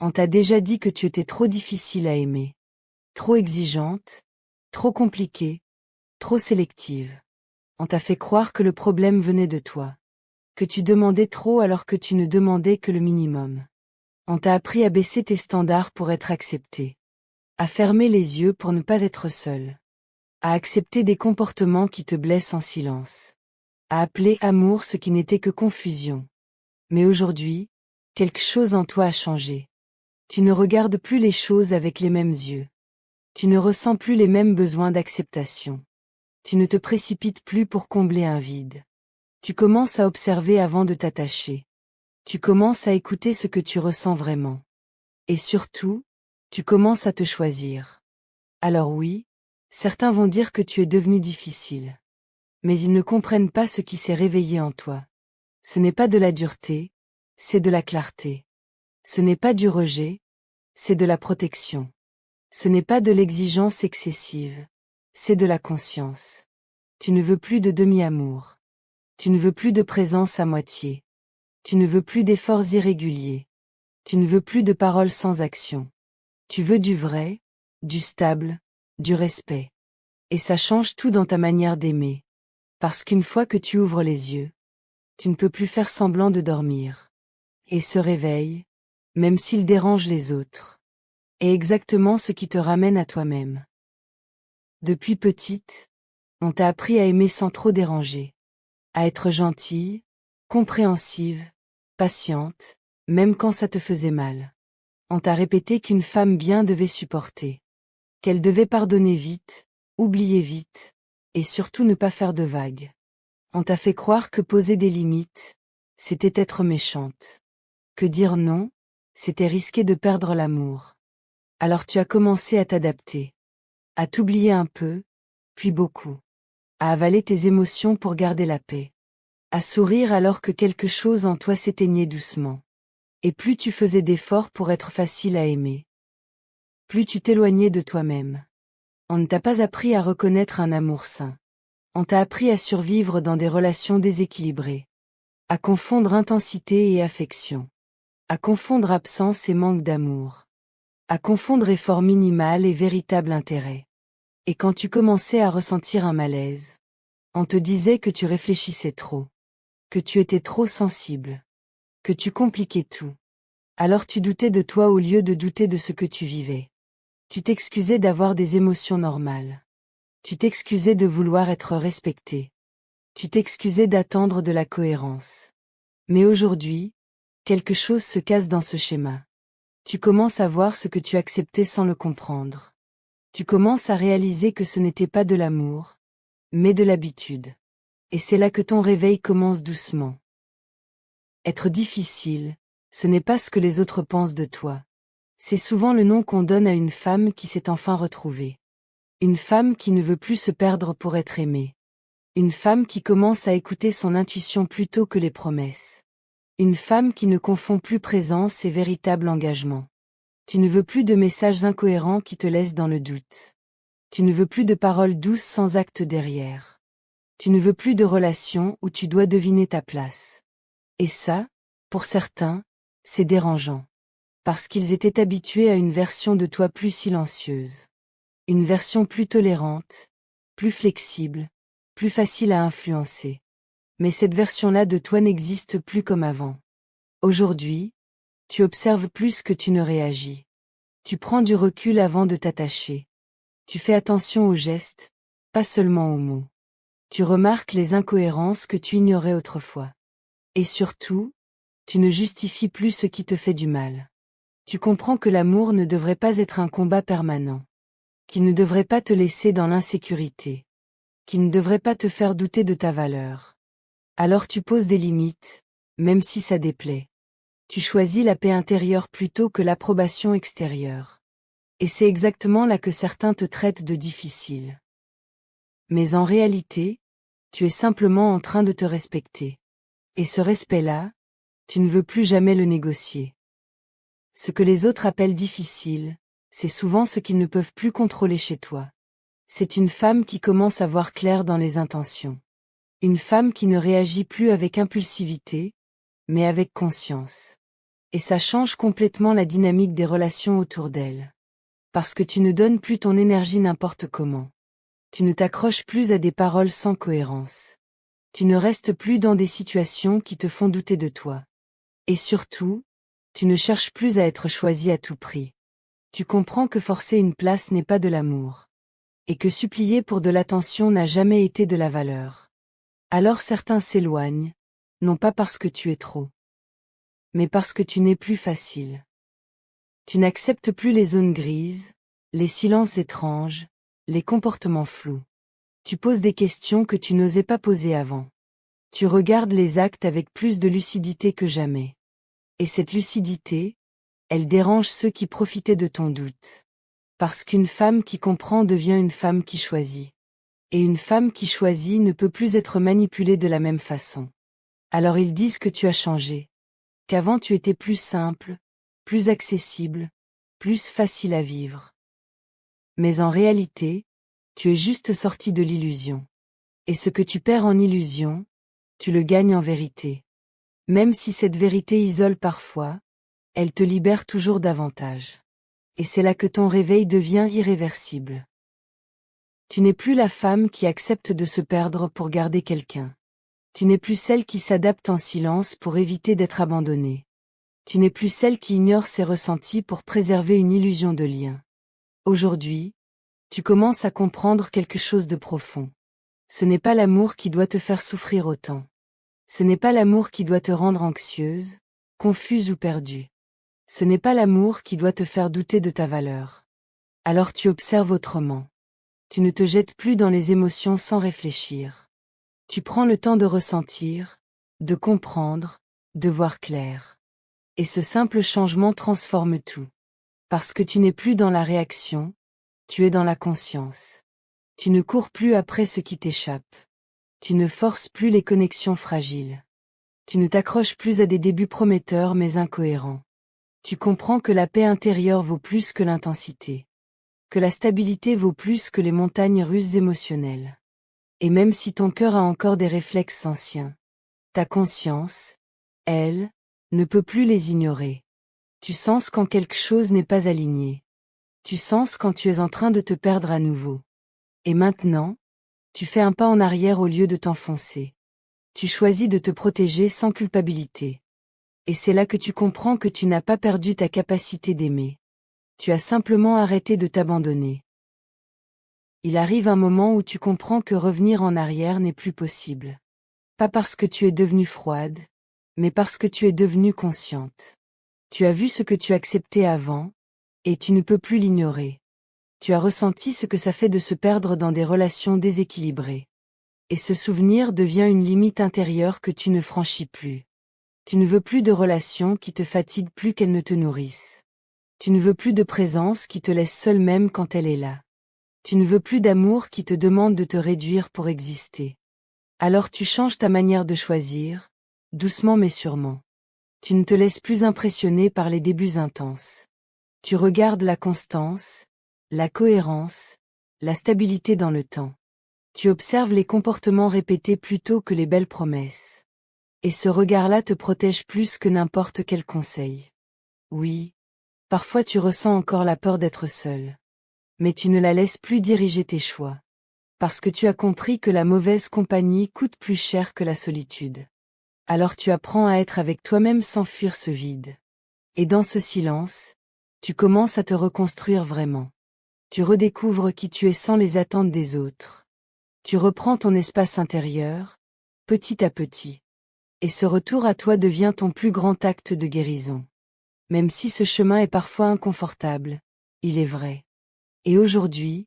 On t'a déjà dit que tu étais trop difficile à aimer. Trop exigeante, trop compliquée, trop sélective. On t'a fait croire que le problème venait de toi. Que tu demandais trop alors que tu ne demandais que le minimum. On t'a appris à baisser tes standards pour être accepté. À fermer les yeux pour ne pas être seul. À accepter des comportements qui te blessent en silence. À appeler amour ce qui n'était que confusion. Mais aujourd'hui, quelque chose en toi a changé. Tu ne regardes plus les choses avec les mêmes yeux. Tu ne ressens plus les mêmes besoins d'acceptation. Tu ne te précipites plus pour combler un vide. Tu commences à observer avant de t'attacher. Tu commences à écouter ce que tu ressens vraiment. Et surtout, tu commences à te choisir. Alors oui, certains vont dire que tu es devenu difficile. Mais ils ne comprennent pas ce qui s'est réveillé en toi. Ce n'est pas de la dureté, c'est de la clarté. Ce n'est pas du rejet, c'est de la protection. Ce n'est pas de l'exigence excessive, c'est de la conscience. Tu ne veux plus de demi-amour. Tu ne veux plus de présence à moitié. Tu ne veux plus d'efforts irréguliers. Tu ne veux plus de paroles sans action. Tu veux du vrai, du stable, du respect. Et ça change tout dans ta manière d'aimer. Parce qu'une fois que tu ouvres les yeux, tu ne peux plus faire semblant de dormir. Et ce réveil, même s'il dérange les autres, est exactement ce qui te ramène à toi-même. Depuis petite, on t'a appris à aimer sans trop déranger. À être gentille, compréhensive, patiente, même quand ça te faisait mal. On t'a répété qu'une femme bien devait supporter. Qu'elle devait pardonner vite, oublier vite, et surtout ne pas faire de vagues. On t'a fait croire que poser des limites, c'était être méchante. Que dire non, c'était risquer de perdre l'amour. Alors tu as commencé à t'adapter. À t'oublier un peu, puis beaucoup. À avaler tes émotions pour garder la paix. À sourire alors que quelque chose en toi s'éteignait doucement. Et plus tu faisais d'efforts pour être facile à aimer, plus tu t'éloignais de toi-même. On ne t'a pas appris à reconnaître un amour sain. On t'a appris à survivre dans des relations déséquilibrées. À confondre intensité et affection. À confondre absence et manque d'amour. À confondre effort minimal et véritable intérêt. Et quand tu commençais à ressentir un malaise, on te disait que tu réfléchissais trop. Que tu étais trop sensible. Que tu compliquais tout. Alors tu doutais de toi au lieu de douter de ce que tu vivais. Tu t'excusais d'avoir des émotions normales. Tu t'excusais de vouloir être respecté. Tu t'excusais d'attendre de la cohérence. Mais aujourd'hui, quelque chose se casse dans ce schéma. Tu commences à voir ce que tu acceptais sans le comprendre. Tu commences à réaliser que ce n'était pas de l'amour, mais de l'habitude. Et c'est là que ton réveil commence doucement. Être difficile, ce n'est pas ce que les autres pensent de toi. C'est souvent le nom qu'on donne à une femme qui s'est enfin retrouvée. Une femme qui ne veut plus se perdre pour être aimée. Une femme qui commence à écouter son intuition plutôt que les promesses. Une femme qui ne confond plus présence et véritable engagement. Tu ne veux plus de messages incohérents qui te laissent dans le doute. Tu ne veux plus de paroles douces sans acte derrière. Tu ne veux plus de relations où tu dois deviner ta place. Et ça, pour certains, c'est dérangeant. Parce qu'ils étaient habitués à une version de toi plus silencieuse. Une version plus tolérante, plus flexible, plus facile à influencer. Mais cette version-là de toi n'existe plus comme avant. Aujourd'hui, tu observes plus que tu ne réagis. Tu prends du recul avant de t'attacher. Tu fais attention aux gestes, pas seulement aux mots. Tu remarques les incohérences que tu ignorais autrefois. Et surtout, tu ne justifies plus ce qui te fait du mal. Tu comprends que l'amour ne devrait pas être un combat permanent. Qu'il ne devrait pas te laisser dans l'insécurité. Qu'il ne devrait pas te faire douter de ta valeur. Alors tu poses des limites, même si ça déplaît. Tu choisis la paix intérieure plutôt que l'approbation extérieure. Et c'est exactement là que certains te traitent de difficile. Mais en réalité, tu es simplement en train de te respecter. Et ce respect-là, tu ne veux plus jamais le négocier. Ce que les autres appellent difficile, c'est souvent ce qu'ils ne peuvent plus contrôler chez toi. C'est une femme qui commence à voir clair dans les intentions. Une femme qui ne réagit plus avec impulsivité, mais avec conscience. Et ça change complètement la dynamique des relations autour d'elle. Parce que tu ne donnes plus ton énergie n'importe comment. Tu ne t'accroches plus à des paroles sans cohérence. Tu ne restes plus dans des situations qui te font douter de toi. Et surtout, tu ne cherches plus à être choisi à tout prix. Tu comprends que forcer une place n'est pas de l'amour. Et que supplier pour de l'attention n'a jamais été de la valeur. Alors certains s'éloignent, non pas parce que tu es trop, mais parce que tu n'es plus facile. Tu n'acceptes plus les zones grises, les silences étranges, les comportements flous. Tu poses des questions que tu n'osais pas poser avant. Tu regardes les actes avec plus de lucidité que jamais. Et cette lucidité, elle dérange ceux qui profitaient de ton doute. Parce qu'une femme qui comprend devient une femme qui choisit. Et une femme qui choisit ne peut plus être manipulée de la même façon. Alors ils disent que tu as changé. Qu'avant tu étais plus simple, plus accessible, plus facile à vivre. Mais en réalité, tu es juste sorti de l'illusion. Et ce que tu perds en illusion, tu le gagnes en vérité. Même si cette vérité isole parfois, elle te libère toujours davantage. Et c'est là que ton réveil devient irréversible. Tu n'es plus la femme qui accepte de se perdre pour garder quelqu'un. Tu n'es plus celle qui s'adapte en silence pour éviter d'être abandonnée. Tu n'es plus celle qui ignore ses ressentis pour préserver une illusion de lien. Aujourd'hui, tu commences à comprendre quelque chose de profond. Ce n'est pas l'amour qui doit te faire souffrir autant. Ce n'est pas l'amour qui doit te rendre anxieuse, confuse ou perdue. Ce n'est pas l'amour qui doit te faire douter de ta valeur. Alors tu observes autrement. Tu ne te jettes plus dans les émotions sans réfléchir. Tu prends le temps de ressentir, de comprendre, de voir clair. Et ce simple changement transforme tout. Parce que tu n'es plus dans la réaction, tu es dans la conscience. Tu ne cours plus après ce qui t'échappe. Tu ne forces plus les connexions fragiles. Tu ne t'accroches plus à des débuts prometteurs mais incohérents. Tu comprends que la paix intérieure vaut plus que l'intensité. Que la stabilité vaut plus que les montagnes russes émotionnelles. Et même si ton cœur a encore des réflexes anciens, ta conscience, elle, ne peut plus les ignorer. Tu sens quand quelque chose n'est pas aligné. Tu sens quand tu es en train de te perdre à nouveau. Et maintenant, tu fais un pas en arrière au lieu de t'enfoncer. Tu choisis de te protéger sans culpabilité. Et c'est là que tu comprends que tu n'as pas perdu ta capacité d'aimer. Tu as simplement arrêté de t'abandonner. Il arrive un moment où tu comprends que revenir en arrière n'est plus possible. Pas parce que tu es devenue froide, mais parce que tu es devenue consciente. Tu as vu ce que tu acceptais avant, et tu ne peux plus l'ignorer. Tu as ressenti ce que ça fait de se perdre dans des relations déséquilibrées. Et ce souvenir devient une limite intérieure que tu ne franchis plus. Tu ne veux plus de relations qui te fatiguent plus qu'elles ne te nourrissent. Tu ne veux plus de présence qui te laisse seule même quand elle est là. Tu ne veux plus d'amour qui te demande de te réduire pour exister. Alors tu changes ta manière de choisir, doucement mais sûrement. Tu ne te laisses plus impressionner par les débuts intenses. Tu regardes la constance, la cohérence, la stabilité dans le temps. Tu observes les comportements répétés plutôt que les belles promesses. Et ce regard-là te protège plus que n'importe quel conseil. Oui, parfois tu ressens encore la peur d'être seule. Mais tu ne la laisses plus diriger tes choix. Parce que tu as compris que la mauvaise compagnie coûte plus cher que la solitude. Alors tu apprends à être avec toi-même sans fuir ce vide. Et dans ce silence, tu commences à te reconstruire vraiment. Tu redécouvres qui tu es sans les attentes des autres. Tu reprends ton espace intérieur, petit à petit. Et ce retour à toi devient ton plus grand acte de guérison. Même si ce chemin est parfois inconfortable, il est vrai. Et aujourd'hui,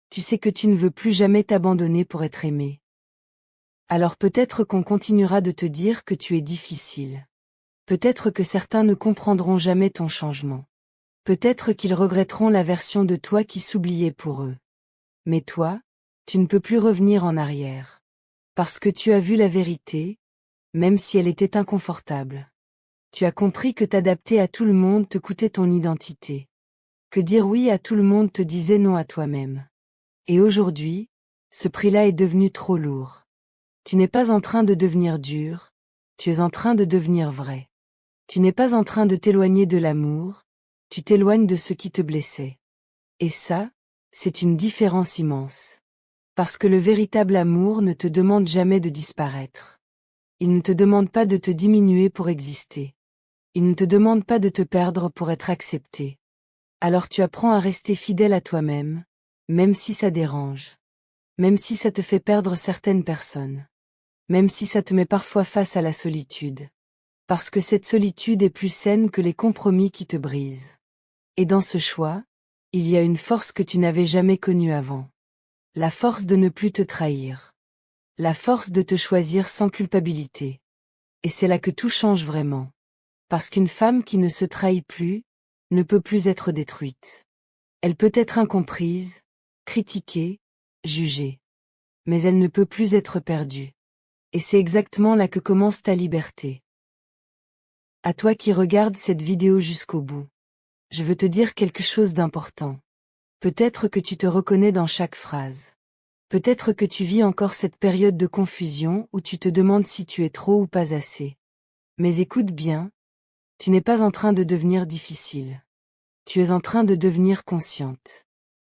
tu sais que tu ne veux plus jamais t'abandonner pour être aimé. Alors peut-être qu'on continuera de te dire que tu es difficile. Peut-être que certains ne comprendront jamais ton changement. Peut-être qu'ils regretteront la version de toi qui s'oubliait pour eux. Mais toi, tu ne peux plus revenir en arrière. Parce que tu as vu la vérité, même si elle était inconfortable. Tu as compris que t'adapter à tout le monde te coûtait ton identité. Que dire oui à tout le monde te disait non à toi-même. Et aujourd'hui, ce prix-là est devenu trop lourd. Tu n'es pas en train de devenir dur, tu es en train de devenir vrai. Tu n'es pas en train de t'éloigner de l'amour, tu t'éloignes de ce qui te blessait. Et ça, c'est une différence immense. Parce que le véritable amour ne te demande jamais de disparaître. Il ne te demande pas de te diminuer pour exister. Il ne te demande pas de te perdre pour être accepté. Alors tu apprends à rester fidèle à toi-même, même si ça dérange. Même si ça te fait perdre certaines personnes. Même si ça te met parfois face à la solitude. Parce que cette solitude est plus saine que les compromis qui te brisent. Et dans ce choix, il y a une force que tu n'avais jamais connue avant. La force de ne plus te trahir. La force de te choisir sans culpabilité. Et c'est là que tout change vraiment. Parce qu'une femme qui ne se trahit plus, ne peut plus être détruite. Elle peut être incomprise, critiquée, jugée. Mais elle ne peut plus être perdue. Et c'est exactement là que commence ta liberté. À toi qui regardes cette vidéo jusqu'au bout. Je veux te dire quelque chose d'important. Peut-être que tu te reconnais dans chaque phrase. Peut-être que tu vis encore cette période de confusion où tu te demandes si tu es trop ou pas assez. Mais écoute bien, tu n'es pas en train de devenir difficile. Tu es en train de devenir consciente.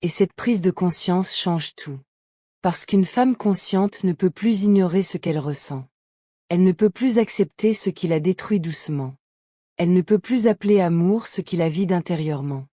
Et cette prise de conscience change tout. Parce qu'une femme consciente ne peut plus ignorer ce qu'elle ressent. Elle ne peut plus accepter ce qui la détruit doucement. Elle ne peut plus appeler amour ce qui la vide intérieurement.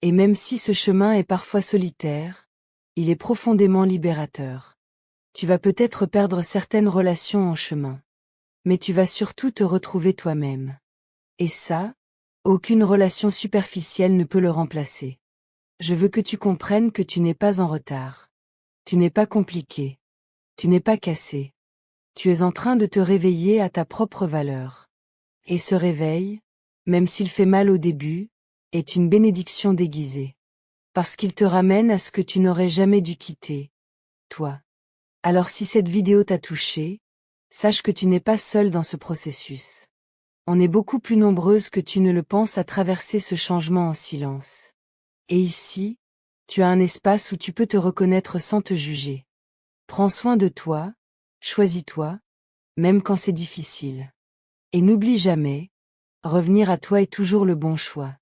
Et même si ce chemin est parfois solitaire, il est profondément libérateur. Tu vas peut-être perdre certaines relations en chemin. Mais tu vas surtout te retrouver toi-même. Et ça, aucune relation superficielle ne peut le remplacer. Je veux que tu comprennes que tu n'es pas en retard. Tu n'es pas compliqué. Tu n'es pas cassé. Tu es en train de te réveiller à ta propre valeur. Et ce réveil, même s'il fait mal au début, est une bénédiction déguisée. Parce qu'il te ramène à ce que tu n'aurais jamais dû quitter. Toi. Alors si cette vidéo t'a touché, sache que tu n'es pas seul dans ce processus. On est beaucoup plus nombreuses que tu ne le penses à traverser ce changement en silence. Et ici, tu as un espace où tu peux te reconnaître sans te juger. Prends soin de toi, choisis-toi, même quand c'est difficile. Et n'oublie jamais, revenir à toi est toujours le bon choix.